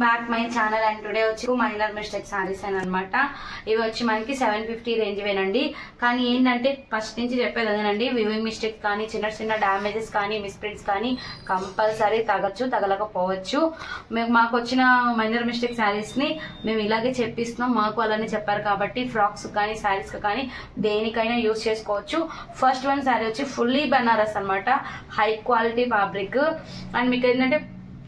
Back my channel and today వచ్చి minor mistake saris అని అనమాట. ఇవి వచ్చి మనకి 750 రేంజ్ వేనండి. కానీ ఏంటంటే ఫస్ట్ నుంచి చెప్పేది అదేనండి, వివింగ్ మిస్టేక్స్ కానీ చిన్న చిన్న డ్యామేజెస్ కానీ మిస్ప్రింట్స్ కానీ కంపల్సరీ తగ్గచ్చు, తగలకపోవచ్చు. మాకు వచ్చిన మైనర్ మిస్టేక్ సారీస్ ని మేము ఇలాగే చెప్పిస్తున్నాం, మాకు అలానే చెప్పారు కాబట్టి ఫ్రాక్స్ కానీ సారీస్ కానీ దేనికైనా యూజ్ చేసుకోవచ్చు. ఫస్ట్ వన్ సారీ వచ్చి ఫుల్లీ బనారస్ అనమాట, హై క్వాలిటీ ఫ్యాబ్రిక్. అండ్ మీకు ఏంటంటే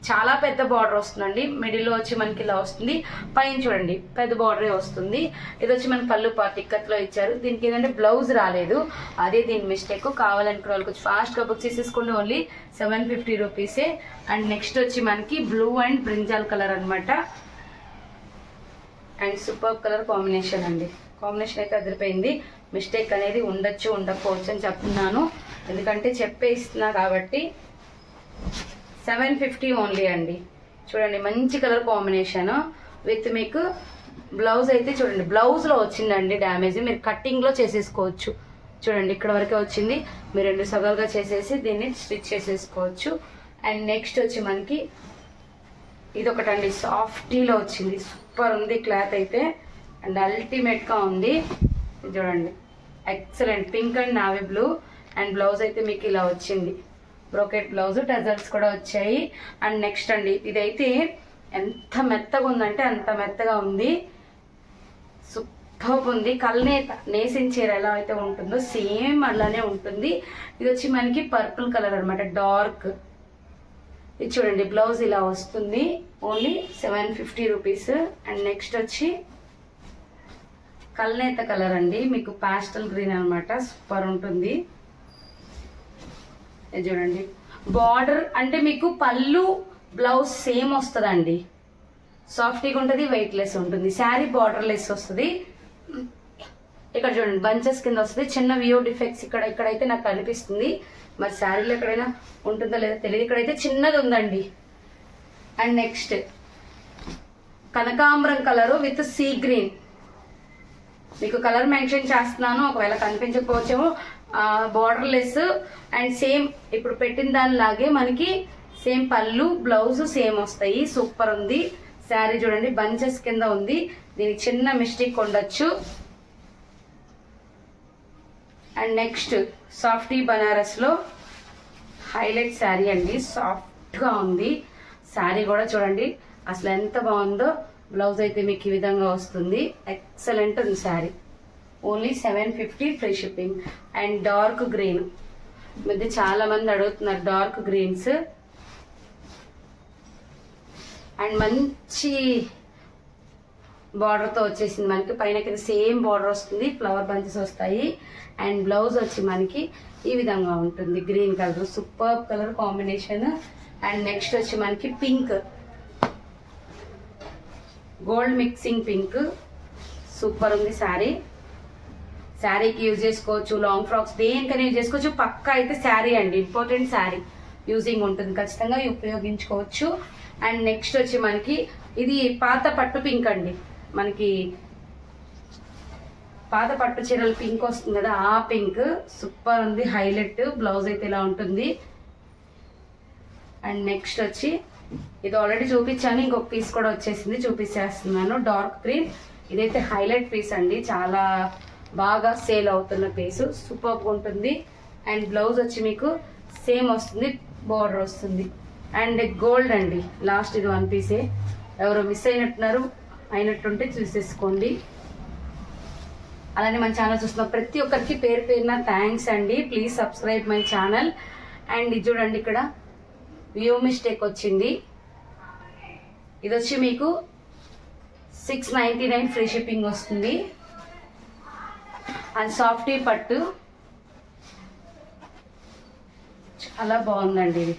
చాలా పెద్ద బార్డర్ వస్తుందండి, మిడిల్లో వచ్చి మనకి ఇలా వస్తుంది, పైన చూడండి పెద్ద బార్డరే వస్తుంది. ఇది వచ్చి మనకి పళ్ళు టిక్కట్లో ఇచ్చారు. దీనికి ఏంటంటే బ్లౌజ్ రాలేదు, అదే దీని మిస్టేక్. కావాలనుకున్న వాళ్ళకి వచ్చి ఫాస్ట్గా బుక్ చేసేసుకోండి, ఓన్లీ 750 రూపీసే. అండ్ నెక్స్ట్ వచ్చి మనకి బ్లూ అండ్ బ్రింజాల్ కలర్ అనమాట. అండ్ సూపర్ కలర్ కాంబినేషన్ అండి, కాంబినేషన్ అయితే అదిరిపోయింది. మిస్టేక్ అనేది ఉండొచ్చు ఉండకపోవచ్చు అని చెప్తున్నాను, ఎందుకంటే చెప్పే ఇస్తున్నా కాబట్టి. 750 ఓన్లీ అండి. చూడండి మంచి కలర్ కాంబినేషన్ విత్ మీకు బ్లౌజ్ అయితే చూడండి, బ్లౌజ్ లో వచ్చిందండి డ్యామేజ్, మీరు కట్టింగ్ లో చేసేసుకోవచ్చు. చూడండి ఇక్కడ వరకే వచ్చింది, మీరు 2 సగాలుగా చేసేసి దీన్ని స్టిచ్ చేసేసుకోవచ్చు. అండ్ నెక్స్ట్ వచ్చి మనకి ఇది ఒకటండి, సాఫ్టీలో వచ్చింది, సూపర్ ఉంది క్లాత్ అయితే, అండ్ అల్టిమేట్ గా ఉంది. చూడండి excellent, pink and navy blue. And blouse అయితే మీకు ఇలా వచ్చింది, బ్రోకెట్ బ్లౌజ్, టజల్స్ కూడా వచ్చాయి. అండ్ నెక్స్ట్ అండి, ఇదైతే ఎంత మెత్తగా ఉందంటే అంత మెత్తగా ఉంది, సూపర్ ఉంది. నేసిన చీర ఎలా అయితే ఉంటుందో సేమ్ అలానే ఉంటుంది. ఇది వచ్చి మనకి పర్పుల్ కలర్ అనమాట, డార్క్. ఇది చూడండి బ్లౌజ్ ఇలా వస్తుంది, ఓన్లీ 750 రూపీస్. అండ్ నెక్స్ట్ వచ్చి కల్నేత కలర్ అండి, మీకు పాస్టల్ గ్రీన్ అనమాట, సూపర్ ఉంటుంది. చూడండి బార్డర్ అంటే మీకు పళ్ళు బ్లౌజ్ సేమ్ వస్తుందండి, సాఫ్ట్గా ఉంటుంది, వెయిట్ లెస్ ఉంటుంది. శారీ బార్డర్ లెస్ వస్తుంది. ఇక్కడ చూడండి బంచెస్ కింద వస్తుంది, చిన్న వ్యూ డిఫెక్ట్స్ ఇక్కడైతే నాకు కనిపిస్తుంది, మరి శారీలో ఎక్కడైనా ఉంటుందో లేదో తెలియదు. ఇక్కడైతే చిన్నది ఉందండి. అండ్ నెక్స్ట్ కనకాంబరం కలరు విత్ సీ గ్రీన్, మీకు కలర్ మెన్షన్ చేస్తున్నాను, ఒకవేళ కనిపించకపోవచ్చేమో. బార్డర్ లెస్ అండ్ సేమ్ ఇప్పుడు పెట్టిన దానిలాగే మనకి సేమ్ పళ్ళు బ్లౌజ్ సేమ్ వస్తాయి, సూపర్ ఉంది. శారీ చూడండి బంచెస్ కింద ఉంది, దీనికి చిన్న మిస్టేక్ ఉండొచ్చు. అండ్ నెక్స్ట్ సాఫ్టీ బనారస్ లో హైలైట్ శారీ అండి, సాఫ్ట్ గా ఉంది. శారీ కూడా చూడండి అసలు ఎంత బాగుందో. బ్లౌజ్ అయితే మీకు ఈ విధంగా వస్తుంది, ఎక్సలెంట్ ఉంది sari, only 750 free shipping. And dark green, మధ్య చాలా మంది అడుగుతున్నారు డార్క్ గ్రీన్స్. అండ్ మంచి బార్డర్ తో వచ్చేసింది మనకి, పైన కింద సేమ్ బార్డర్ వస్తుంది, ఫ్లవర్ బంచెస్ వస్తాయి. అండ్ బ్లౌజ్ వచ్చి మనకి ఈ విధంగా ఉంటుంది, green colour, super colour combination. And next వచ్చి మనకి pink, gold mixing pink, super ఉంది శారీ. శారీకి యూజ్ చేసుకోవచ్చు, లాంగ్ ఫ్రాక్స్ దేనికైనా యూజ్ చేసుకోవచ్చు. పక్కా అయితే శారీ అండి, ఇంపార్టెంట్ శారీ యూజింగ్ ఉంటుంది, ఖచ్చితంగా ఉపయోగించుకోవచ్చు. అండ్ నెక్స్ట్ వచ్చి మనకి ఇది పాత పట్టు పింక్ అండి, మనకి పాత పట్టు చీరలు పింక్ వస్తుంది కదా, ఆ పింక్ సూపర్ ఉంది, హైలైట్. బ్లౌజ్ అయితే ఇలా ఉంటుంది. అండ్ నెక్స్ట్ వచ్చి ఇది ఆల్రెడీ చూపించాను, ఇంకొక పీస్ కూడా వచ్చేసింది, చూపించేస్తున్నాను. డార్క్ గ్రీన్, ఇదైతే హైలైట్ పీస్ అండి, చాలా బాగా సేల్ అవుతున్న పీస్, సూపర్ ఉంటుంది. అండ్ బ్లౌజ్ వచ్చి మీకు సేమ్ వస్తుంది, బోర్డర్ వస్తుంది. అండ్ గోల్డ్ అండి లాస్ట్, ఇది 1 పీసే, ఎవరో మిస్ అయినట్టుంటే చూసేసుకోండి. అలానే మన ఛానల్ చూస్తున్న ప్రతి ఒక్కరికి పేరు పేరున థ్యాంక్స్ అండి, please subscribe my channel. And ఇది చూడండి ఇక్కడ వ్యూ మిస్టేక్ వచ్చింది, ఇది వచ్చి మీకు 699 ఫ్రీ షిప్పింగ్ వస్తుంది. అండ్ సాఫ్టీ పట్టు చాలా బాగుందండి, ఇది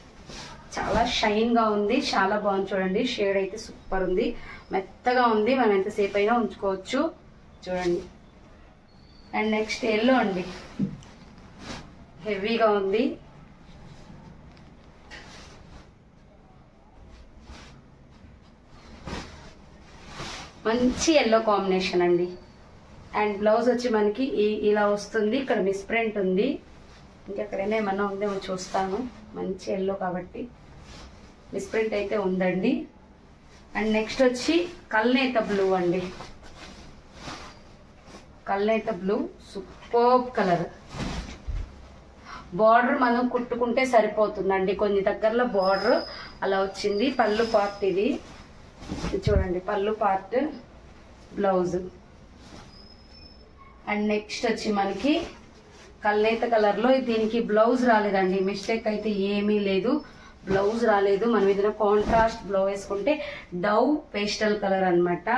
చాలా షైన్ గా ఉంది, చాలా బాగుంది. చూడండి షేడ్ అయితే సూపర్ ఉంది, మెత్తగా ఉంది, మనం ఎంతసేపు అయినా ఉంచుకోవచ్చు. చూడండి. అండ్ నెక్స్ట్ ఎల్లో అండి, హెవీగా ఉంది, మంచి ఎల్లో కాంబినేషన్ అండి. అండ్ బ్లౌజ్ వచ్చి మనకి ఇలా వస్తుంది, ఇక్కడ మిస్ ప్రింట్ ఉంది, ఇంకెక్కడైనా ఏమన్నా ఉందేమో చూస్తాను. మంచి ఎల్లో కాబట్టి మిస్ ప్రింట్ అయితే ఉందండి. అండ్ నెక్స్ట్ వచ్చి కల్నేత బ్లూ అండి. కల్నేత బ్లూ సూపర్ కలర్. బార్డర్ మనం కుట్టుకుంటే సరిపోతుందండి, కొన్ని దగ్గరలో బార్డర్ అలా వచ్చింది. పళ్ళు పార్ట్ ఇది చూడండి, పళ్ళు పార్ట్, బ్లౌజ్. అండ్ నెక్స్ట్ వచ్చి మనకి కల్నేత కలర్లో, దీనికి బ్లౌజ్ రాలేదండి, మిస్టేక్ అయితే ఏమీ లేదు, బ్లౌజ్ రాలేదు. మనం ఏదైనా కాంట్రాస్ట్ బ్లౌజ్ వేసుకుంటే డవ్ పేస్టల్ కలర్ అనమాట.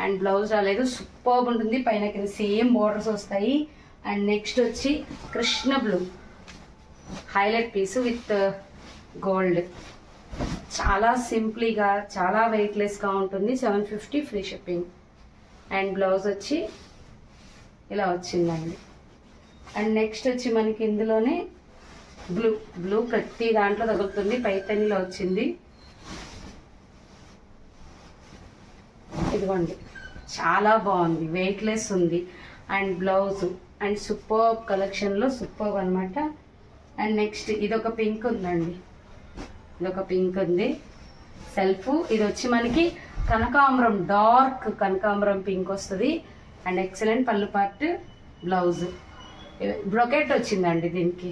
అండ్ బ్లౌజ్ రాలేదు, సూపర్ ఉంటుంది. పైన కింద సేమ్ బోర్డర్స్ వస్తాయి. అండ్ నెక్స్ట్ వచ్చి Krishna blue highlight piece with gold. చాలా సింప్లీగా, చాలా వెయిట్లెస్గా ఉంటుంది. 750 ఫ్రీ షిప్పింగ్. అండ్ బ్లౌజ్ వచ్చి ఇలా వచ్చిందండి. అండ్ నెక్స్ట్ వచ్చి మనకి ఇందులోనే బ్లూ ప్రతి దాంట్లో తగులుతుంది. పైతనిలో వచ్చింది, ఇదిగోండి, చాలా బాగుంది, వెయిట్లెస్ ఉంది. అండ్ బ్లౌజ్ అండ్ సూపర్ కలెక్షన్లో సూపర్ అనమాట. అండ్ నెక్స్ట్ ఇదొక పింక్ ఉందండి, ఇదొక పింక్ ఉంది సెల్ఫ్. ఇది వచ్చి మనకి కనకాంబరం, డార్క్ కనకాంబరం పింక్ వస్తుంది. అండ్ ఎక్సలెంట్ పళ్ళు పార్ట్, బ్లౌజ్, బ్రొకెట్ వచ్చిందండి దీనికి.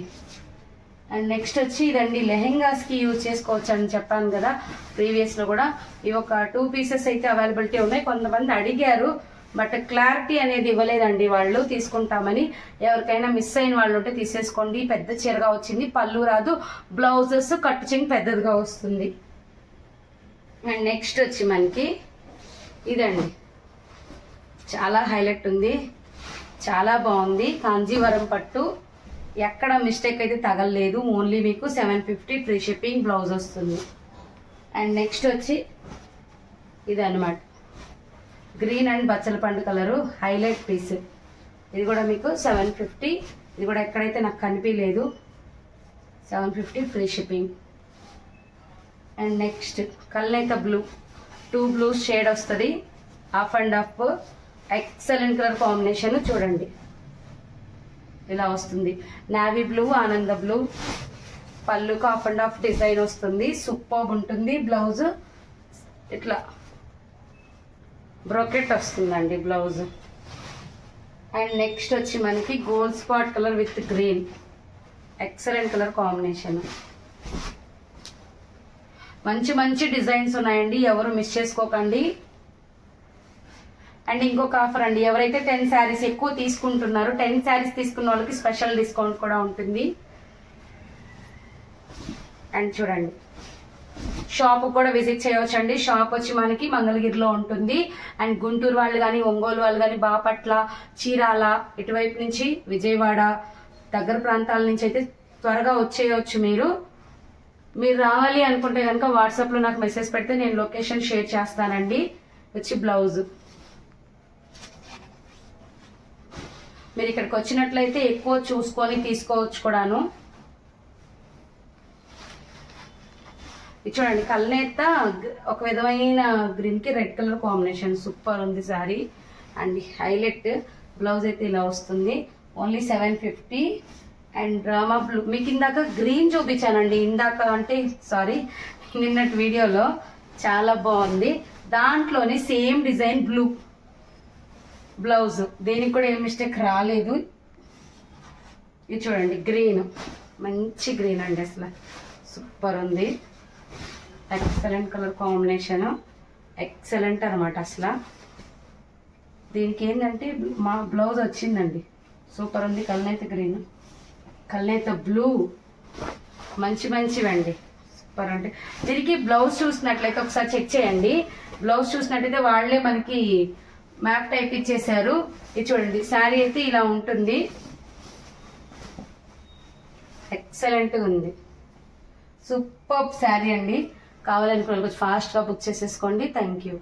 అండ్ నెక్స్ట్ వచ్చి ఇదండి, లెహెంగాస్కి యూజ్ చేసుకోవచ్చు అని చెప్పాను కదా ప్రీవియస్లో కూడా. ఇవి ఒక 2 పీసెస్ అయితే అవైలబిలిటీ ఉన్నాయి. కొంతమంది అడిగారు, బట్ క్లారిటీ అనేది ఇవ్వలేదండి వాళ్ళు తీసుకుంటామని. ఎవరికైనా మిస్ అయిన వాళ్ళు ఉంటే తీసేసుకోండి. పెద్ద చీరగా వచ్చింది, పళ్ళు రాదు, బ్లౌజెస్ కట్టు చెంగు పెద్దదిగా వస్తుంది. అండ్ నెక్స్ట్ వచ్చి మనకి ఇదండి, చాలా హైలైట్ ఉంది, చాలా బాగుంది. కాంజీవరం పట్టు, ఎక్కడ మిస్టేక్ అయితే తగలలేదు. ఓన్లీ మీకు 750 ఫ్రీ షిప్పింగ్, బ్లౌజ్ వస్తుంది. అండ్ నెక్స్ట్ వచ్చి ఇదన్నమాట, గ్రీన్ అండ్ బచ్చల పండు కలరు హైలైట్ పీస్. ఇది కూడా మీకు 750. ఇది కూడా ఎక్కడైతే నాకు కనిపించలేదు, 750 ఫ్రీ షిప్పింగ్. అండ్ నెక్స్ట్ కల్నేత బ్లూ, 2 బ్లూ షేడ్ వస్తుంది, half and half, excellent colour combination. చూడండి ఇలా వస్తుంది, నావీ బ్లూ, ఆనంద బ్లూ. పళ్ళుకు హాఫ్ అండ్ హాఫ్ డిజైన్ వస్తుంది, సూపర్ ఉంటుంది. బ్లౌజ్ ఇట్లా బ్రోకెట్ వస్తుందండి బ్లౌజ్. అండ్ నెక్స్ట్ వచ్చి మనకి gold spot colour with green, excellent colour combination. మంచి మంచి డిజైన్స్ ఉన్నాయండి, ఎవరు మిస్ చేసుకోకండి. అండ్ ఇంకొక ఆఫర్ అండి, ఎవరైతే 10 శారీస్ ఎక్కువ తీసుకుంటున్నారో 10 శారీస్ తీసుకున్న వాళ్ళకి స్పెషల్ డిస్కౌంట్ కూడా ఉంటుంది. అండ్ చూడండి, షాప్ కూడా విజిట్ చేయవచ్చండి. షాప్ వచ్చి మనకి మంగళగిరిలో ఉంటుంది. అండ్ గుంటూరు వాళ్ళు కానీ, ఒంగోలు వాళ్ళు కానీ, బాపట్ల, చీరాల, ఇటువైపు నుంచి విజయవాడ దగ్గర ప్రాంతాల నుంచి అయితే త్వరగా వచ్చేయచ్చు. మీరు రావాలి అనుకుంటే కనుక వాట్సాప్లో నాకు మెసేజ్ పెడితే నేను లొకేషన్ షేర్ చేస్తానండి. వచ్చి బ్లౌజ్, మీరు ఇక్కడికి వచ్చినట్లయితే ఎక్కువ చూసుకొని తీసుకోవచ్చు కూడాను. ఇది చూడండి, కల్నేత ఒక విధమైన గ్రీన్ కి రెడ్ కలర్ కాంబినేషన్, సూపర్ ఉంది సారీ. అండ్ హైలైట్ బ్లౌజ్ అయితే ఇలా వస్తుంది, ఓన్లీ 750. అండ్ డ్రామా బ్లూ, మీకు ఇందాక గ్రీన్ చూపించానండి, ఇందాక అంటే సారీ నిన్నటి వీడియోలో, చాలా బాగుంది. దాంట్లోనే సేమ్ డిజైన్ బ్లూ బ్లౌజ్, దీనికి కూడా ఏం మిస్టేక్ రాలేదు. ఇది చూడండి, గ్రీన్, మంచి గ్రీన్ అండి, అసలు సూపర్ ఉంది. ఎక్సలెంట్ కలర్ కాంబినేషన్, ఎక్సలెంట్ అనమాట. అసలు దీనికి ఏంటంటే మా బ్లౌజ్ వచ్చిందండి, సూపర్ ఉంది. కల్నేత గ్రీన్, కల్నేత బ్లూ, మంచి మంచివండి, సూపర్. అంటే దీనికి బ్లౌజ్ చూసినట్లయితే ఒకసారి చెక్ చేయండి. బ్లౌజ్ చూసినట్లయితే వాళ్ళే మనకి మ్యాప్ టైప్ ఇచ్చేసారు. ఇది చూడండి, శారీ అయితే ఇలా ఉంటుంది, ఎక్సలెంట్ ఉంది, సూపర్ శారీ అండి. కావాలనుకున్న కొంచెం ఫాస్ట్గా బుక్ చేసేసుకోండి. Thank you.